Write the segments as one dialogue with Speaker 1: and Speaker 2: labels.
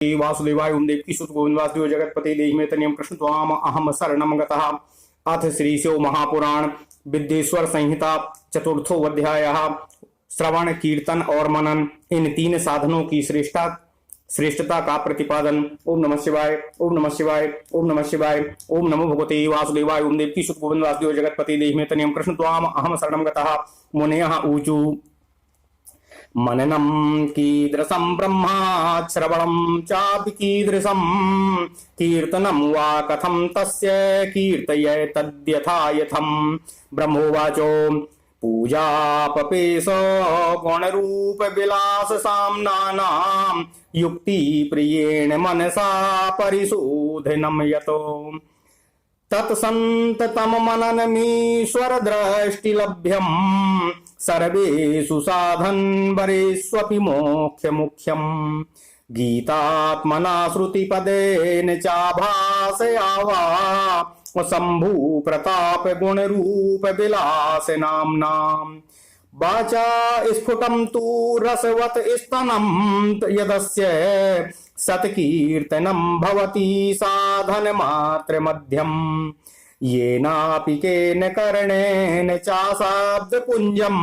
Speaker 1: वासुदेवाय ओम देवकी सुत गोविंद वासुदेव जगतपति देहिमेतनियम कृष्ण त्वाम अहम शरणम गतः। अथ श्रीशो महापुराण विद्येश्वर संहिता चतुर्थो अध्यायः। श्रवण कीर्तन और मनन, इन तीन साधनों की श्रेष्ठता का प्रतिपादन। ओम नमः शिवाय, ओम नमः शिवाय, ओम नमः शिवाय, ओम नमो भगवते वासुदेवाय ओम देवकी सुत गोविंद वासुदेव जगतपति देहिमेतनियम कृष्ण त्वाम अहम शरणम गतः। मुनयः ऊचु मननम कीदृशं ब्रह्मा श्रवणं चापि कीदृशं कीर्तनं वा कथं तस्य कीर्तये तद्यथा यथं। ब्रह्मोवाचो पूजापपेश गुणरूप विलास साम्नानां युक्ति प्रियेण मनसा परिशोधनं यतो तत्संततम मननमीश्वर दृष्टिलभ्यं सर्वेषु साधन वरेष्वपि मोक्ष मुख्यं। गीतात्मना श्रुतिपदेन चाभासयावा शंभु प्रताप गुण रूप विलास नाम्नाम्। वाचा स्फुटं तु रसवत् स्तनं यदस्य सत्कीर्तनं भवति साधन मात्र मध्यम। येनापि केन करणेन चाशाब्दपुञ्जं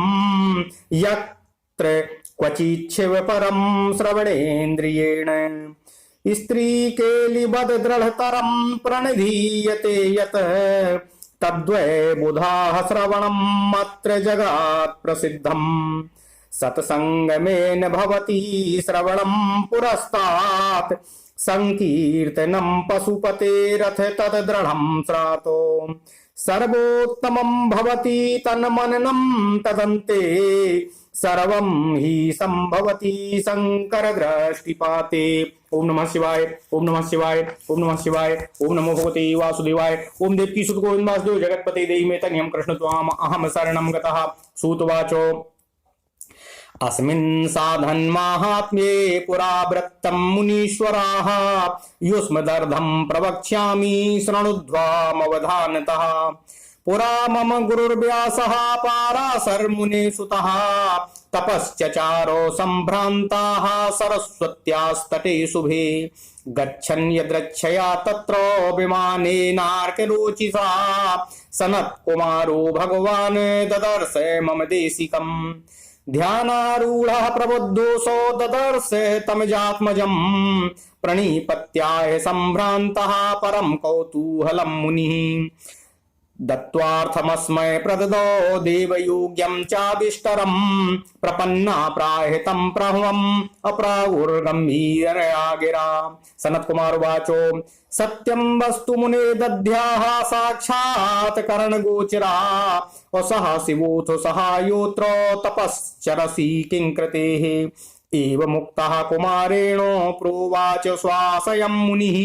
Speaker 1: यत्र क्वचिच्छिव परं श्रवणेन्द्रियेण। स्त्रीकेलिवद् दृढतरं प्रणधीयते यत् तद्वै बुधाः श्रवणम् अत्र जगात् प्रसिद्धम्। सत्संगमेन भवति श्रवणं पुरस्तात् संकीर्तनं पशुपतेरथ तद्दृढं श्रातो। सर्वोत्तमं भवति तन्मननं तदन्ते सर्वं हि संभवति शंकर दृष्टिपाते। ओम नमः शिवाय, ओम नमः शिवाय, ओम नमः शिवाय, ओम नमो भगवते वासुदेवाय ओम देवकी सुत गोविंद वासुदेव जगतपते देहिमेतनियं कृष्ण त्वाम अहम शरणं गतः। सूतवाचो अस्मिन् साधन माहात्म्ये पुरावृत्तं मुनीश्वराः युष्मदर्धं प्रवक्ष्यामि शृणुध्वामवधानतः। पुरा मम गुरुर्व्यासः पाराशर्मुने सुतः तपश्चचारो सम्भ्रान्ताः सरस्वत्यास्तटे शुभे। गच्छन् यदृच्छया तत्र विमानेनार्करोचिषा सनत्कुमारो भगवान् ददर्श मम देशिकम्। ध्यानारूढ़ः प्रबुद्धोऽसौ ददर्श तमजात्मजं प्रणिपत्याय सम्भ्रान्तः परं कौतूहलं मुनिः। दत्त्वार्थमस्मै प्रददौ देवयोग्यं चाभिष्टरं प्रपन्ना प्राहितं प्रह्वम् अप्राहुर्गम्भीरया गिरा। सनत कुमार उवाचो सत्यं वस्तु मुने दध्याः साक्षात् करणगोचरा वसः शिवोऽथ सहायोऽत्र तपश्चरसि किंकृतेः। एवं मुक्तः कुमारेण प्रोवाच स्वासयं मुनिः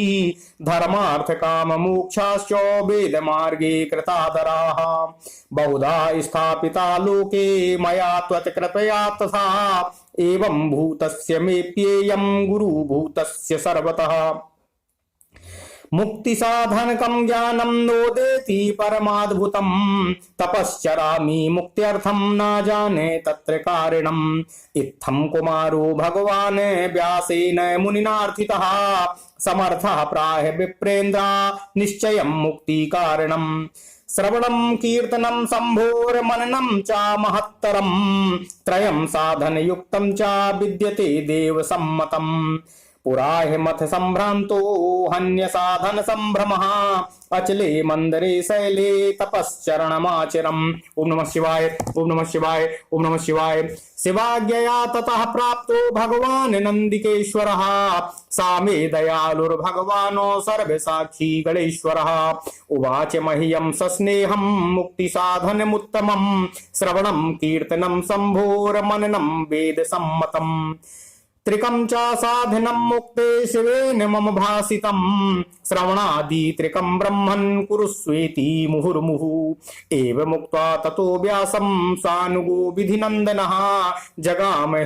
Speaker 1: धर्मार्थ काम मोक्षाश्च वेद मार्गे कृतादराः। बहुधा स्थापिता लोके मया त्वत्कृपया तथा एवं भूतस्य मेप्येयं गुरुभूतस्य सर्वतः। मुक्ति साधनकं ज्ञानं नोदेति परमाद्भुतं तपश्चरामि मुक्त्यर्थं न जाने तत्र कारणम्। इत्थं कुमारो भगवान् व्यासेन मुनिनार्थितः समर्थः प्राह विप्रेन्द्रा निश्चयं मुक्ति कारणम्। श्रवणं कीर्तनं शम्भोर्मननं च महत्तरं त्रयं साधनयुक्तं च विद्यते देवसम्मतम्। पुराहि मथ सम्भ्रान्तो हन्य साधन सम्भ्रमः अचले मंदरे शैले तपश्चरणमाचरम्। ओम नमः शिवाय, ओम नमः शिवाय, ओम नमः शिवाय। शिवाज्ञया ततः प्राप्तो भगवान् नन्दिकेश्वरः सामे दयालुर्भगवानो सर्वसाक्षी गणेश्वरः। उवाच मह्यं सस्नेहं मुक्तिसाधनमुत्तमं श्रवणं कीर्तनं शम्भोर्मननं वेदसम्मतम्। त्रिकं च साधनं मुक्ते शिवेन मम भासितं श्रवणादि त्रिकं ब्रह्मन् कुरुष्वेति मुहुर्मुहुः। एवं मुक्त्वा ततो व्यासं सानुगो विधिनन्दनः जगाम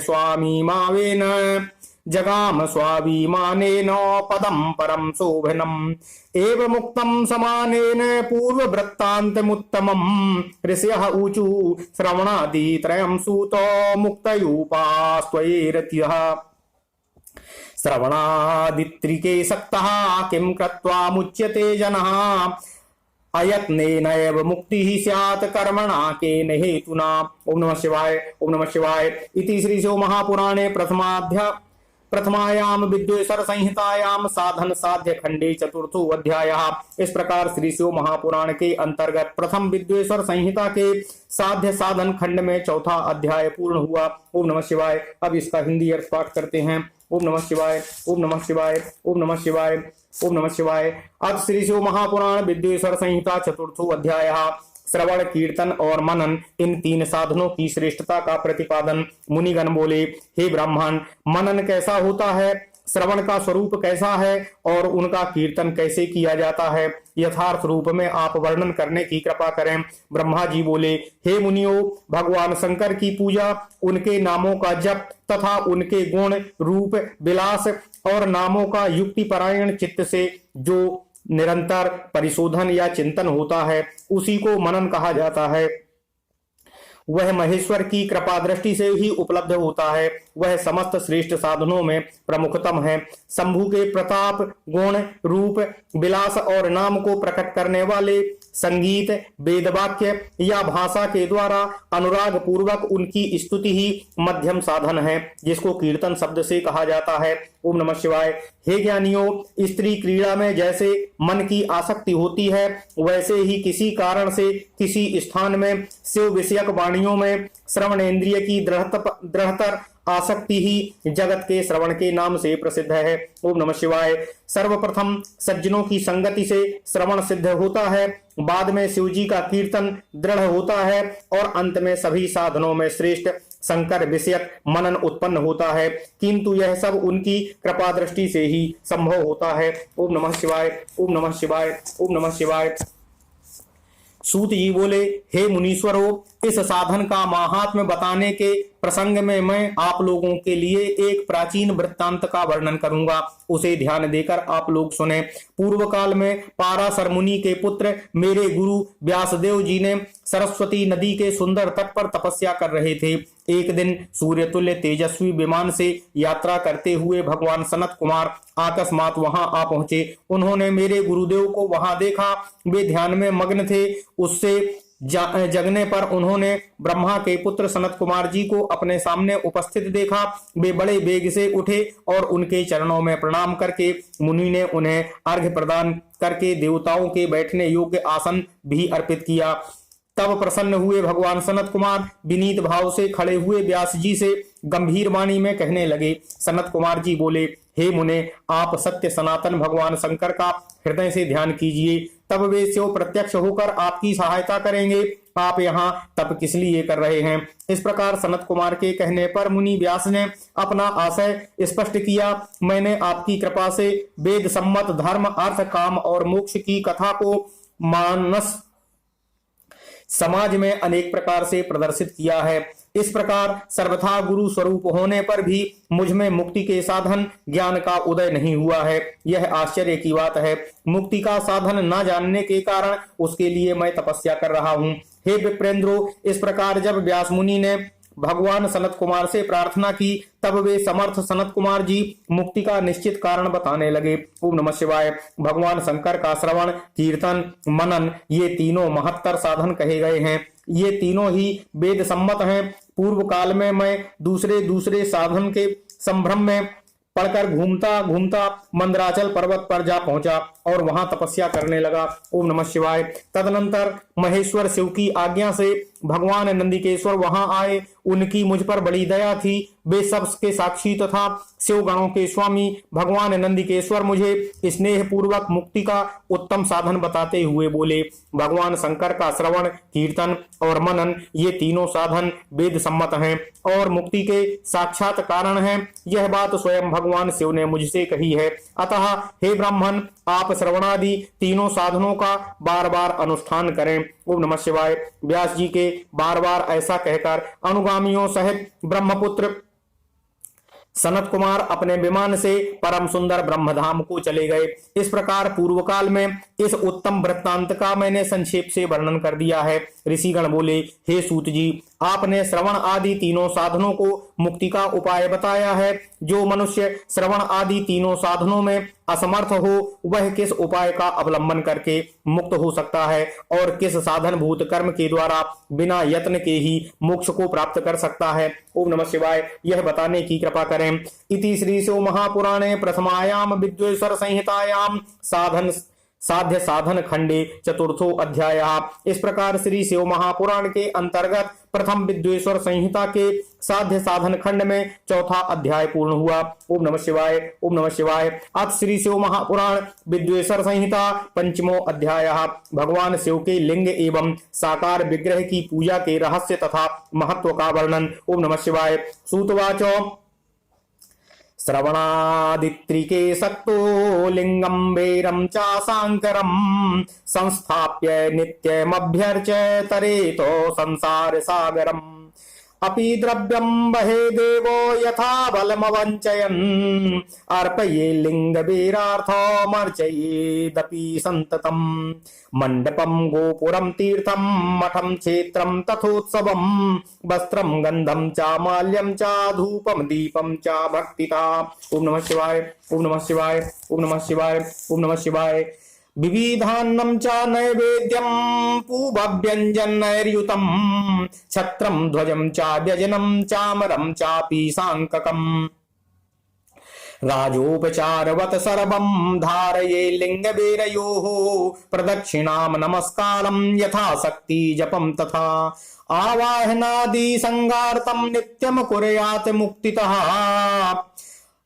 Speaker 1: स्वाभिमानेन पदं परं शोभनम्। एवं मुक्तं समानेन पूर्ववृत्तान्तमुत्तमं ऋषयः ऊचु श्रवणादि त्रयं सूतो मुक्तयूपास्त्वयैरतिः। श्रवणादित्रिके सक्तः किं कृत्वा मुच्यते जनः अयत्नेनैव मुक्तिः स्यात् कर्मणा केन हेतुना। ओम नमः शिवाय। ओम नमः शिवाय। इति श्री शिव महापुराणे प्रथमायाम विद्वेश्वर संहितायाम साधन साध्य खंडे चतुर्थो अध्यायः। इस प्रकार श्री शिव महापुराण के अंतर्गत प्रथम विद्वेश्वर संहिता के साध्य साधन खंड में चौथा अध्याय पूर्ण हुआ। ओम नमः शिवाय। अब इसका हिंदी अर्थ पाठ करते हैं। ओम नमः शिवाय। ओम नमः शिवाय। ओम नमः शिवाय। ओम नमः शिवाय। आज श्री शिव महापुराण विद्वेश्वर संहिता चतुर्थो अध्यायः। श्रवण, कीर्तन और मनन, इन तीन साधनों की श्रेष्ठता का प्रतिपादन। मुनिगण बोले, हे ब्राह्मण, मनन कैसा होता है, श्रवण का स्वरूप कैसा है और उनका कीर्तन कैसे किया जाता है, यथार्थ रूप में आप वर्णन करने की कृपा करें। ब्रह्मा जी बोले, हे मुनियों, भगवान शंकर की पूजा, उनके नामों का जप तथा उनके गुण, रूप, विलास और नामों का युक्ति परायण चित्त से जो निरंतर परिशोधन या चिंतन होता है, उसी को मनन कहा जाता है। वह महेश्वर की कृपा दृष्टि से ही उपलब्ध होता है। वह समस्त श्रेष्ठ साधनों में प्रमुखतम है। शंभु के प्रताप, गुण, रूप, विलास और नाम को प्रकट करने वाले संगीत, वेदवाक्य या भाषा के द्वारा अनुराग पूर्वक उनकी स्तुति ही मध्यम साधन है, जिसको कीर्तन शब्द से कहा जाता है। ओम नमः शिवाय। हे ज्ञानियों, स्त्री क्रीड़ा में जैसे मन की आसक्ति होती है, वैसे ही किसी कारण से किसी स्थान में शिव विषयक वाणियों में श्रवणेन्द्रिय की दृढ़तर आसक्ति ही जगत के श्रवण के नाम से प्रसिद्ध है। ओम नमः शिवाय। सर्वप्रथम सज्जनों की संगति से श्रवण सिद्ध होता है, बाद में शिव जी का कीर्तन दृढ़ होता है और अंत में सभी साधनों में श्रेष्ठ शंकर विषयक मनन उत्पन्न होता है, किंतु यह सब उनकी कृपा दृष्टि से ही संभव होता है। ओम नमः शिवाय। ओम नमः शिवाय। ओम नमः शिवाय। सूत जी बोले, हे मुनीश्वरों, इस साधन का महात्म्य बताने के प्रसंग में मैं आप लोगों के लिए एक प्राचीन वृत्तांत का वर्णन करूंगा, उसे ध्यान देकर आप लोग सुने। पूर्व काल में पाराशर मुनि के पुत्र मेरे गुरु व्यासदेव जी ने सरस्वती नदी के सुंदर तट पर तपस्या कर रहे थे। एक दिन सूर्यतुल्य तेजस्वी विमान से यात्रा करते हुए भगवान सनत कुमार अकस्मात वहां आ पहुंचे। उन्होंने मेरे गुरुदेव को वहां देखा। वे ध्यान में मग्न थे। उससे जगने पर उन्होंने ब्रह्मा के पुत्र सनत कुमार जी को अपने सामने उपस्थित देखा। वे बड़े वेग से उठे और उनके चरणों में प्रणाम करके मुनि ने उन्हें अर्घ्य प्रदान करके देवताओं के बैठने योग्य आसन भी अर्पित किया। तब प्रसन्न हुए भगवान सनत कुमार विनीत भाव से खड़े हुए व्यास जी से गंभीर वाणी में कहने लगे। सनत कुमार जी बोले, हे मुने, आप सत्य सनातन भगवान शंकर का हृदय से ध्यान कीजिए, तब वे शिव प्रत्यक्ष होकर आपकी सहायता करेंगे। आप यहाँ तप किस लिए कर रहे हैं? इस प्रकार सनत कुमार के कहने पर मुनि व्यास ने अपना आशय स्पष्ट किया। मैंने आपकी कृपा से वेद सम्मत धर्म, अर्थ, काम और मोक्ष की कथा को मानस समाज में अनेक प्रकार से प्रदर्शित किया है। इस प्रकार सर्वथा गुरु स्वरूप होने पर भी मुझ में मुक्ति के साधन ज्ञान का उदय नहीं हुआ है। यह आश्चर्य की बात है। मुक्ति का साधन न जानने के कारण उसके लिए मैं तपस्या कर रहा हूँ। हे विप्रेंद्रो, इस प्रकार जब व्यास मुनि ने भगवान सनत कुमार से प्रार्थना की, तब वे समर्थ सनत कुमार जी मुक्ति का निश्चित कारण बताने लगे। ओम नमः शिवाय। भगवान शंकर का श्रवण, कीर्तन, मनन, ये तीनों महत्तर साधन कहे गए हैं। ये तीनों ही वेद सम्मत हैं। पूर्व काल में मैं दूसरे साधन के संभ्रम में पढ़कर घूमता घूमता मंदराचल पर्वत पर जा पहुंचा और वहां तपस्या करने लगा। ओम नमः शिवाय। तदनंतर महेश्वर शिव की आज्ञा से भगवान नंदिकेश्वर वहां आए। उनकी मुझ पर बड़ी दया थी। वे सब के साक्षी तथा शिव गणों के स्वामी भगवान नंदिकेश्वर मुझे स्नेह पूर्वक मुक्ति का उत्तम साधन बताते हुए बोले, भगवान शंकर का श्रवण, कीर्तन और मनन, ये तीनों साधन वेद सम्मत हैं और मुक्ति के साक्षात कारण हैं। यह बात स्वयं भगवान शिव ने मुझसे कही है। अतः हे ब्राह्मण, आप श्रवणादि तीनों साधनों का बार बार अनुष्ठान करें। ओम नमः शिवाय। व्यास जी के बार बार ऐसा कहकर अनुगामियों सहित ब्रह्मपुत्र सनत कुमार अपने विमान से परम सुंदर ब्रह्मधाम को चले गए। इस प्रकार पूर्व काल में इस उत्तम वृत्तांत का मैंने संक्षेप से वर्णन कर दिया है। ऋषिगण बोले, हे सूत जी, आपने श्रवण आदि तीनों साधनों को मुक्ति का उपाय बताया है। जो मनुष्य श्रवण आदि तीनों साधनों में असमर्थ हो वह किस उपाय का अवलंबन करके मुक्त हो सकता है और किस साधन भूत कर्म के द्वारा बिना यत्न के ही मोक्ष को प्राप्त कर सकता है। ओम नमः शिवाय। यह बताने की कृपा करें। इति श्री शिव महापुराणे प्रथमायाम विद्वेश्वर संहितायाम साध्य साधन खंडे चतुर्थो अध्याय। इस प्रकार श्री शिव महापुराण के अंतर्गत प्रथम विद्वेश्वर संहिता के साध्य साधन खंड में चौथा अध्याय पूर्ण हुआ। ओम नमः शिवाय। ओम नमः शिवाय। अथ श्री शिव महापुराण विद्वेश्वर संहिता पंचमो अध्याय। भगवान शिव के लिंग एवं साकार विग्रह की पूजा के रहस्य तथा महत्व का वर्णन। ओम नमः शिवाय। सूतवाचो श्रवणादित्रिके सक्तो लिंगं वेरं चासांकरं संस्थाप्य नित्यमभ्यर्च्य तरेतो संसार सागरम् अपि द्रव्यं वहे देवो यथा बलमवञ्चयन् अर्पये लिंगवीरार्थमर्चयेदपि सन्ततम् मंडपं गोपुरं तीर्थं मठं क्षेत्रं तथोत्सवं वस्त्रं गंधं च माल्यं च धूपं दीपं च भक्तिता। ओम नमः शिवाय। ओम नमः शिवाय। ओम नमः शिवाय। ओम नमः शिवाय। विविधान्नं च नैवेद्यं पूवव्यञ्जनैर्युतं छत्रं ध्वजं च व्यजनं चामरं चापि साङ्ककम् राजोपचारवत सर्वं धारये लिंगवेरयोः प्रदक्षिणां नमस्कारं यथाशक्ति जपं तथा आवाहनादि संगार्तं नित्यं कुर्यात् मुक्तितः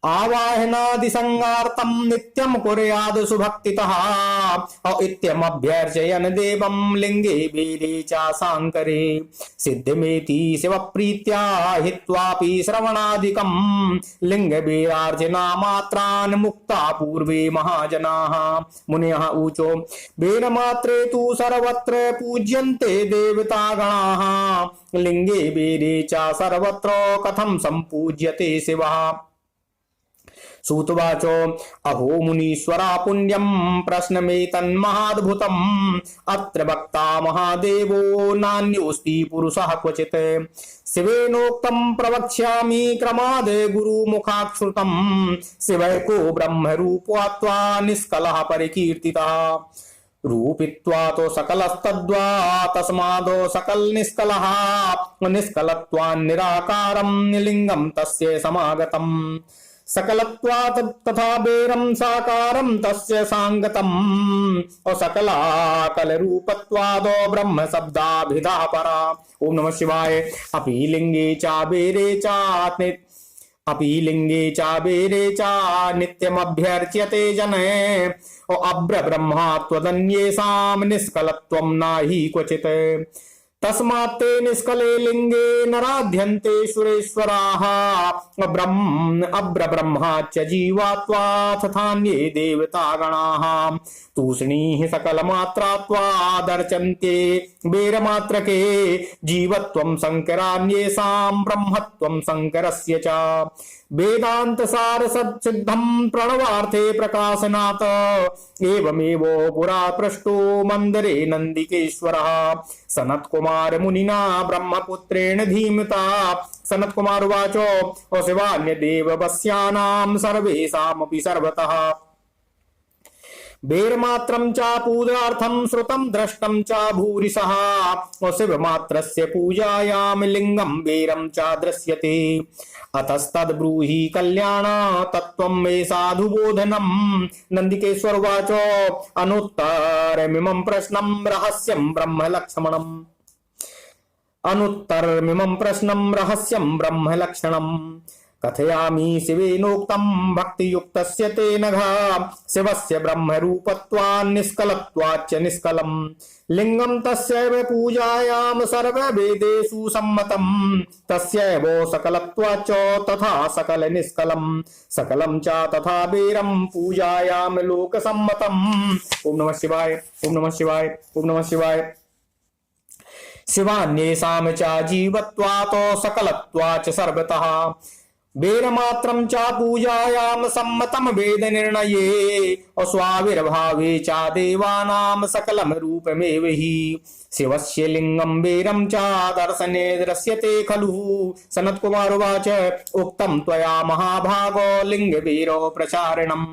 Speaker 1: आवाहनादि संगार्तं नित्यं कुर्यात् सुभक्तितः इत्यमभ्यर्चयन् देवं लिंगे वीरे च साङ्करे सिद्धिमेति शिवप्रीत्या हित्वापि श्रवणादिकं लिंगवीरार्चना मात्रान् मुक्ता पूर्वे महाजनाः। मुनयः ऊचो वेरमात्रे तु सर्वत्र पूज्यन्ते देवतागणाः लिंगे वीरे च सर्वत्र कथं सम्पूज्यते शिवः। सूतवाचो अहो मुनीश्वरा पुण्यं प्रश्नमेतन्महाद्भुतम् अत्र वक्ता महादेवो नान्योऽस्ति पुरुषः क्वचित् शिवेनोक्तं प्रवक्ष्यामि क्रमाद् गुरुमुखाच्छ्रुतं शिवैको ब्रह्मरूपत्वा निष्कलः परिकीर्तितः रूपित्वा तो सकलस्तद्वा तस्मादो सकल निष्कलः निष्कलत्वान् निराकारं लिंगं तस्य समागतम् सकलत्वात् तथा बेरं साकारं तस्य सांगतम् और सकलाकल रूपत्वादो ब्रह्म शब्दाभिधा परा। ओम नमः शिवाय। अपि लिंगे चा बेरे चा नित्यमभ्यर्च्यते जने और अभ्र ब्रह्मात्वदन्येषां निष्कलत्वं नाहि क्वचित् तस्मात्ते निष्कले लिंगे नराध्यन्ते सुरेश्वराः अभ्र ब्रह्माच्च जीवात्वा तथान्ये देवतागणाः तूष्णीः सकलमात्रात्वादर्चन्ते वेरमात्रके जीवत्वं शंकरान्येषां ब्रह्मत्वं शंकरस्य च वेदांत सार सिद्धं प्रणवार्थे प्रकाशनात् एवमेव पुरा पृष्टो मंदरे नंदिकेश्वरः सनत्कुमार मुनिना ब्रह्मपुत्रेण धीमता। सनत्कुमार उवाचो शिवान्य देववस्यानां सर्वेषामपि सर्वतः बेरमात्रं च पूजार्थं श्रुतं दृष्टं च भूरिशः शिवमात्रस्य पूजायां लिंगं बेरं च दृश्यते अतस्तद्ब्रूहि कल्याण तत्त्वं मे साधुबोधनं। नंदिकेश्वर उवाचो अनुत्तरमिमं प्रश्नं रहस्यं ब्रह्मलक्षणम् कथयामि शिवेनोक्तं भक्तियुक्तस्य तेन शिवस्य ब्रह्मरूपत्वान् निष्कलत्वाच्च निष्कलं लिंगं तस्यैव पूजायां सर्ववेदेषु सम्मतं तस्यैव सकलत्वाच्च तथा सकल निष्कलं सकलं च तथा बेरं पूजायां लोकसम्मतम्। ओम नमः शिवाय। ओम नमः शिवाय। ओम नमः शिवाय। शिवान्येषां च जीवत्वात् सकलत्वाच्च सर्वतः वेरमात्रं च पूजायां सम्मतं वेद निर्णये अस्वाविर्भावे च देवानां सकलं रूपमेव हि शिवस्य लिंगं वेरं च दर्शने दृश्यते खलु। सनत्कुमार उवाच उक्तं त्वया महाभागो लिंगवीरो प्रचारणम्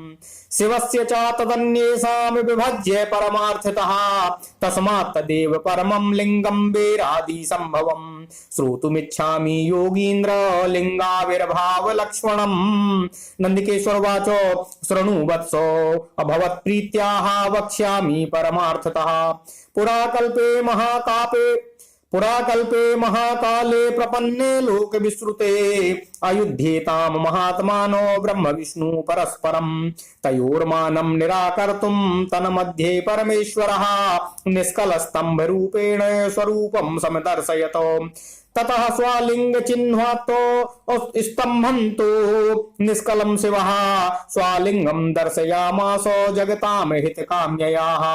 Speaker 1: शिवस्य च तदन्येषां विभज्य परमार्थतः तस्मात् तदेव परमं लिंगं वेरादि संभवम् श्रोतुमिच्छामि योगीन्द्र लिंगाविर्भाव लक्ष्मणम्। नंदिकेश्वर उवाच शृणु वत्सो अभवत् प्रीत्याः वक्ष्यामि परमार्थतः पुराकल्पे महाकाले प्रपन्ने लोक विश्रुते अयुध्येताम महात्मानो ब्रह्म विष्णु परस्परम तयोर्मानं निराकर्तुं तन्मध्ये परमेश्वरः निष्कलस्तंभ रूपेण स्वरूपं समदर्शयतो ततः स्वलिंग चिह्नातो स्तंभन्तो निष्कलं शिवः स्वलिंगं दर्शयामासो जगतां हितकाम्ययाः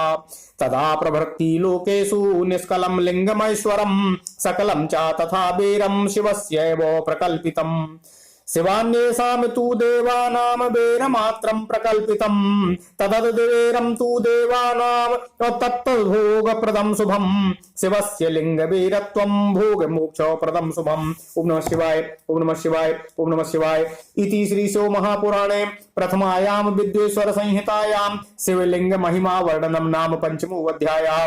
Speaker 1: तदा प्रभृति लोकेषु निष्कलं लिंगमैश्वरं सकलं च तथा वीरं शिवस्यैव प्रकल्पितम् शिवान्येषां तु देवानां वेरमात्रं प्रकल्पितं तदद्वेरं तु देवानां तत्तद्भोगप्रदं शुभं शिवस्य लिंगवीरत्वं भोगमोक्षप्रदं शुभम्। ओम नमः शिवाय ओम नमः शिवाय ओम नमः शिवाय इति श्री शिव महापुराणे प्रथमायां विद्येश्वर संहितायां शिवलिंग महिमा वर्णनम नाम पंचमो अध्यायः।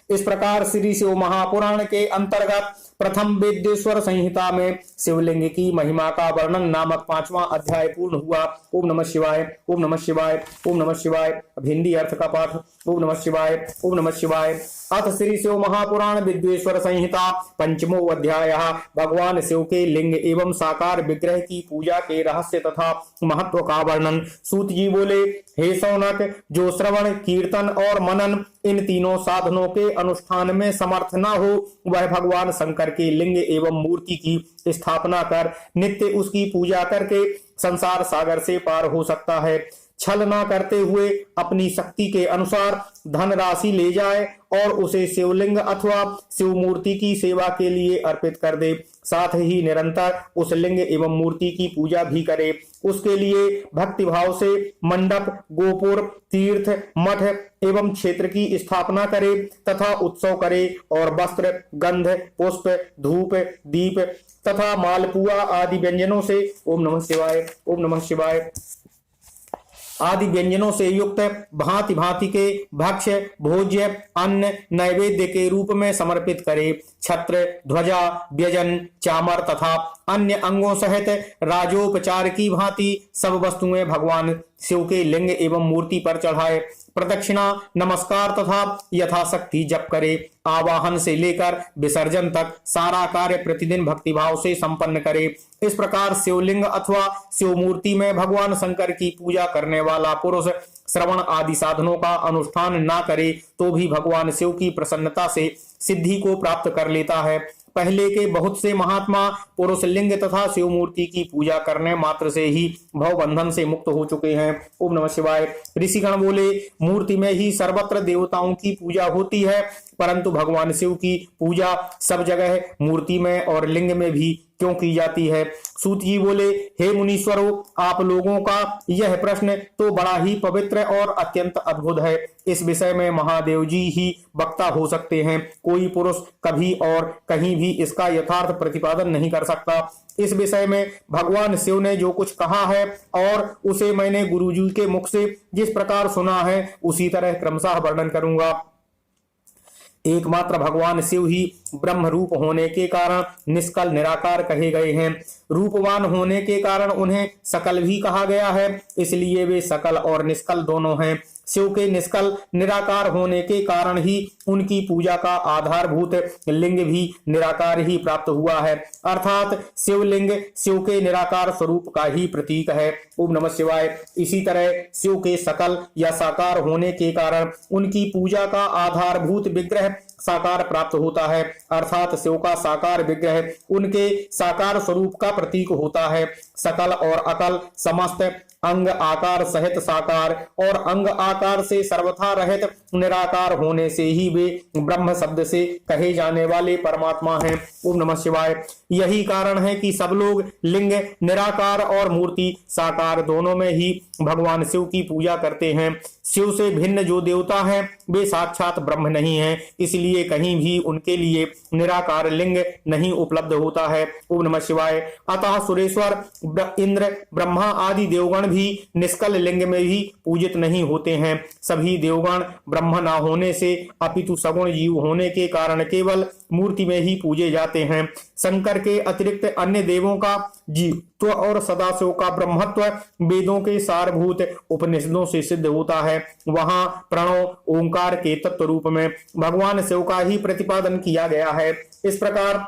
Speaker 1: इस प्रकार श्री शिव महापुराण के अंतर्गत प्रथम वेदेश्वर संहिता में शिवलिंग की महिमा का वर्णन नामक 5वां अध्याय पूर्ण हुआ। ओम नमः शिवाय ओम नमः शिवाय ओम नमः शिवाय। अब हिंदी अर्थ का पाठ। ओम नमः शिवाय ओम नमः शिवाय। अथ श्री शिव महापुराण विद्येश्वर संहिता पंचमो अध्यायः। भगवान शिव के लिंग एवं साकार विग्रह की पूजा के रहस्य तथा महत्व का वर्णन। सूत जी बोले, हे सौनक, जो श्रवण कीर्तन और मनन इन तीनों साधनों के अनुष्ठान में समर्थ न हो वह भगवान शंकर के लिंग एवं मूर्ति की स्थापना कर नित्य उसकी पूजा करके संसार सागर से पार हो सकता है। छल न करते हुए अपनी शक्ति के अनुसार धन राशि ले जाए और उसे शिवलिंग अथवा शिव मूर्ति की सेवा के लिए अर्पित कर दे। साथ ही निरंतर उस लिंग एवं मूर्ति की पूजा भी करे। उसके लिए भक्ति भाव से मंडप, गोपुर, तीर्थ, मठ एवं क्षेत्र की स्थापना करे तथा उत्सव करे और वस्त्र, गंध, पुष्प, धूप, दीप तथा मालपुआ आदि व्यंजनों से ओम नमः शिवाय ओम नमः शिवाय आदि व्यंजनों से युक्त भांति भांति के भक्ष्य भोज्य अन्न नैवेद्य के रूप में समर्पित करे। छत्र, ध्वजा, व्यजन, चामर तथा अन्य अंगों सहित राजोपचार की भांति सब वस्तुएं भगवान शिव के लिंग एवं मूर्ति पर चढ़ाए। प्रदक्षिणा, नमस्कार तथा यथाशक्ति जप करे। आवाहन से लेकर विसर्जन तक सारा कार्य प्रतिदिन भक्तिभाव से संपन्न करे। इस प्रकार शिवलिंग अथवा शिव मूर्ति में भगवान शंकर की पूजा करने वाला पुरुष श्रवण आदि साधनों का अनुष्ठान ना करे तो भी भगवान शिव की प्रसन्नता से सिद्धि को प्राप्त कर लेता है। पहले के बहुत से महात्मा पुरुष लिंग तथा शिव मूर्ति की पूजा करने मात्र से ही भव बंधन से मुक्त हो चुके हैं। ओम नमः शिवाय। ऋषिगण बोले, मूर्ति में ही सर्वत्र देवताओं की पूजा होती है, परंतु भगवान शिव की पूजा सब जगह मूर्ति में और लिंग में भी क्यों की जाती है? सूत जी बोले, हे मुनीश्वरों, आप लोगों का यह प्रश्न तो बड़ा ही पवित्र और अत्यंत अद्भुत है। इस विषय में महादेव जी ही वक्ता हो सकते हैं। कोई पुरुष कभी और कहीं भी इसका यथार्थ प्रतिपादन नहीं कर सकता। इस विषय में भगवान शिव ने जो कुछ कहा है और उसे मैंने गुरुजी के मुख से जिस प्रकार सुना है उसी तरह क्रमशः वर्णन करूंगा। एकमात्र भगवान शिव ही ब्रह्म रूप होने के कारण निष्कल निराकार कहे गए हैं। रूपवान होने के कारण उन्हें सकल भी कहा गया है, इसलिए वे सकल और निष्कल दोनों हैं। शिव के निष्कल निराकार होने के कारण ही उनकी पूजा का आधारभूत लिंग भी निराकार ही प्राप्त हुआ है, अर्थात शिवलिंग शिव के निराकार स्वरूप का ही प्रतीक है। ओम नमः शिवाय। इसी तरह शिव के सकल या साकार होने के कारण उनकी पूजा का आधारभूत विग्रह साकार प्राप्त होता है, अर्थात शिव का साकार विग्रह उनके साकार स्वरूप का प्रतीक होता है। सकल और अकल समस्त अंग आकार सहित साकार और अंग आकार से सर्वथा रहित निराकार होने से ही वे ब्रह्म शब्द से कहे जाने वाले परमात्मा हैं। ओम नमः शिवाय। यही कारण है कि सब लोग लिंग निराकार और मूर्ति साकार दोनों में ही भगवान शिव की पूजा करते हैं। शिव से भिन्न जो देवता हैं वे साक्षात ब्रह्म नहीं हैं, इसलिए कहीं भी उनके लिए निराकार लिंग नहीं उपलब्ध होता है। ओम नमः शिवाय। अतः सुरेश्वर, इंद्र, ब्रह्मा आदि देवगण भी निष्कल लिंग में भी पूजित नहीं होते हैं। सभी देवगण ब्रह्म न होने से अपितु सगुण जीव होने के कारण केवल मूर्ति में ही पूजे जाते हैं। शंकर के अतिरिक्त अन्य देवों का जीवत्व और सदाशिव का ब्रह्मत्व वेदों के सारभूत उपनिषदों से सिद्ध होता है। वहां प्रणव ओंकार के तत्व रूप में भगवान शिव का ही प्रतिपादन किया गया है। इस प्रकार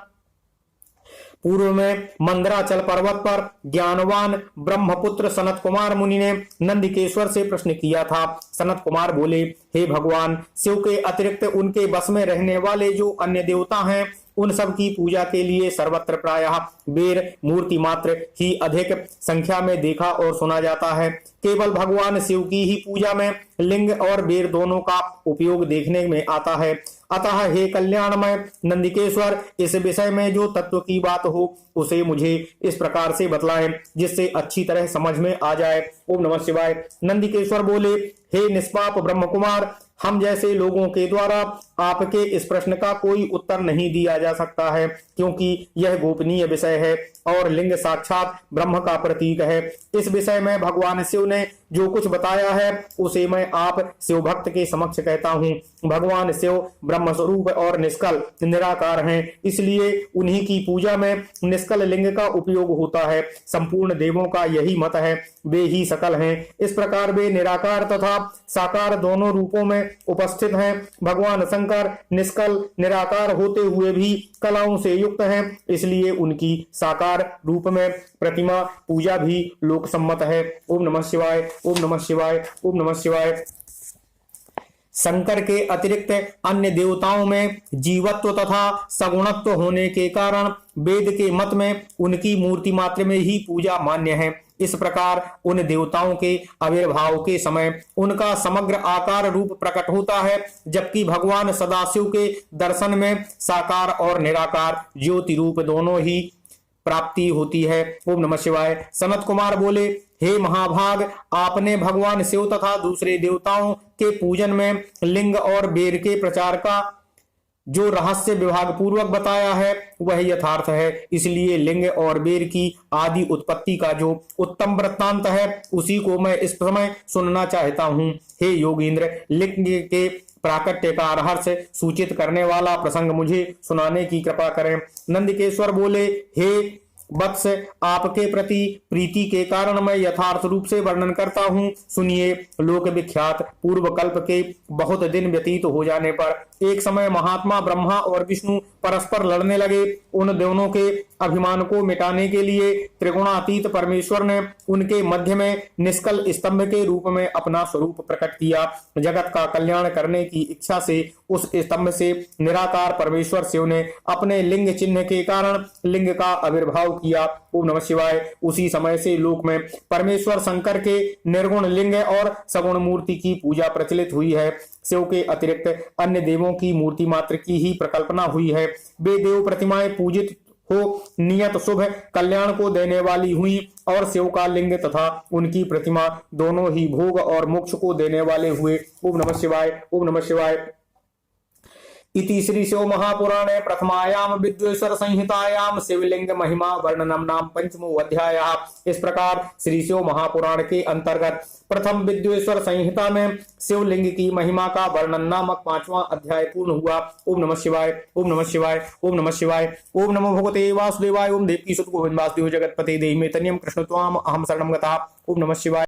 Speaker 1: पूर्व में मंदराचल पर्वत पर ज्ञानवान ब्रह्मपुत्र सनत कुमार मुनि ने नंदिकेश्वर से प्रश्न किया था। सनत कुमार बोले, हे भगवान, शिव के अतिरिक्त उनके बस में रहने वाले जो अन्य देवता हैं उन सब की पूजा के लिए सर्वत्र प्रायः बेर मूर्ति मात्र ही अधिक संख्या में देखा और सुना जाता है। केवल भगवान शिव की ही पूजा में लिंग और बेर दोनों का उपयोग देखने में आता है। अतः हे कल्याणमय नंदिकेश्वर, इस विषय में जो तत्व की बात हो उसे मुझे इस प्रकार से बतलाएं जिससे अच्छी तरह समझ में आ जाए। ओम नमः शिवाय। नंदिकेश्वर बोले, हे निष्पाप ब्रह्म कुमार, हम जैसे लोगों के द्वारा आपके इस प्रश्न का कोई उत्तर नहीं दिया जा सकता है, क्योंकि यह गोपनीय विषय है और लिंग साक्षात ब्रह्म का प्रतीक है। इस विषय में भगवान शिव ने जो कुछ बताया है उसे मैं आप शिव भक्त के समक्ष कहता हूँ। भगवान शिव ब्रह्म स्वरूप और निष्कल निराकार हैं, इसलिए उन्हीं की पूजा में निष्कल लिंग का उपयोग होता है। संपूर्ण देवों का यही मत है, वे ही सकल हैं। इस प्रकार वे निराकार तथा साकार दोनों रूपों में उपस्थित हैं। भगवान शंकर निष्कल निराकार होते हुए भी कलाओं से युक्त हैं, इसलिए उनकी साकार रूप में प्रतिमा पूजा भी लोक सम्मत है। ओम नमः शिवाय। ओम नमः शिवाय। ओम नमः शिवाय। शंकर के अतिरिक्त अन्य देवताओं में जीवत्व तथा सगुणत्व होने के कारण वेद के मत में उनकी मूर्ति मात्र में ही पूजा मान्य है। इस प्रकार उन देवताओं के आविर्भाव के समय उनका समग्र आकार रूप प्रकट होता है, जबकि भगवान सदाशिव के दर्शन में साकार और निराकार ज्योति रूप दोनों ही प्राप्ति होती है। ओम नमः शिवाय। सनत कुमार बोले, हे महाभाग, आपने भगवान शिव तथा दूसरे देवताओं के पूजन में लिंग और बेर के प्रचार का जो रहस्य विभाग पूर्वक बताया है वह यथार्थ है, इसलिए लिंग और बेर की आदि उत्पत्ति का जो उत्तम वृत्तांत है उसी को मैं इस समय सुनना चाहता हूँ। हे योगींद्र, लिंग के प्राकट्य का रहस्य सूचित करने वाला प्रसंग मुझे सुनाने की कृपा करें। नंदिकेश्वर बोले, हे वत्स, आपके प्रति प्रीति के कारण मैं यथार्थ रूप से वर्णन करता हूँ, सुनिए। लोक विख्यात पूर्व कल्प के बहुत दिन व्यतीत हो जाने पर एक समय महात्मा ब्रह्मा और विष्णु परस्पर लड़ने लगे। उन दोनों के अभिमान को मिटाने के लिए त्रिगुणातीत परमेश्वर ने उनके मध्य में निष्कल स्तंभ के रूप में अपना स्वरूप प्रकट किया। जगत का कल्याण करने की इच्छा से उस स्तंभ से निराकार परमेश्वर शिव ने अपने लिंग चिन्ह के कारण लिंग का आविर्भाव किया। ओम नमः शिवाय। उसी समय से लोक में परमेश्वर शंकर के निर्गुण लिंग और सगुण मूर्ति की पूजा प्रचलित हुई है। शिव के अतिरिक्त अन्य देवों की मूर्ति मात्र की ही प्रकल्पना हुई है। वे देव प्रतिमाएं पूजित हो नियत शुभ कल्याण को देने वाली हुई और शिव का लिंग तथा उनकी प्रतिमा दोनों ही भोग और मोक्ष को देने वाले हुए। ओम नमः शिवाय। ओम नमः शिवाय। इति श्री शिव महापुराणे प्रथमायाम विद्वेश्वर संहितायाम शिवलिंग महिमा वर्णनम नाम पंचमो अध्याय। इस प्रकार श्री शिव महापुराण के अंतर्गत प्रथम विद्वेश्वर संहिता में शिवलिंग की महिमा का वर्णन नामक 5वां अध्याय पूर्ण हुआ। ओम नमः शिवाय। ओम नमः शिवाय। ओम नमः शिवाय। ओम नमो भगवते वासुदेवाय। ओम देवकी सुत गोविंद वासुदेव जगतपते देहि में तन्यम कृष्ण त्वाम अहम शरणम गतः। ओम नमः शिवाय।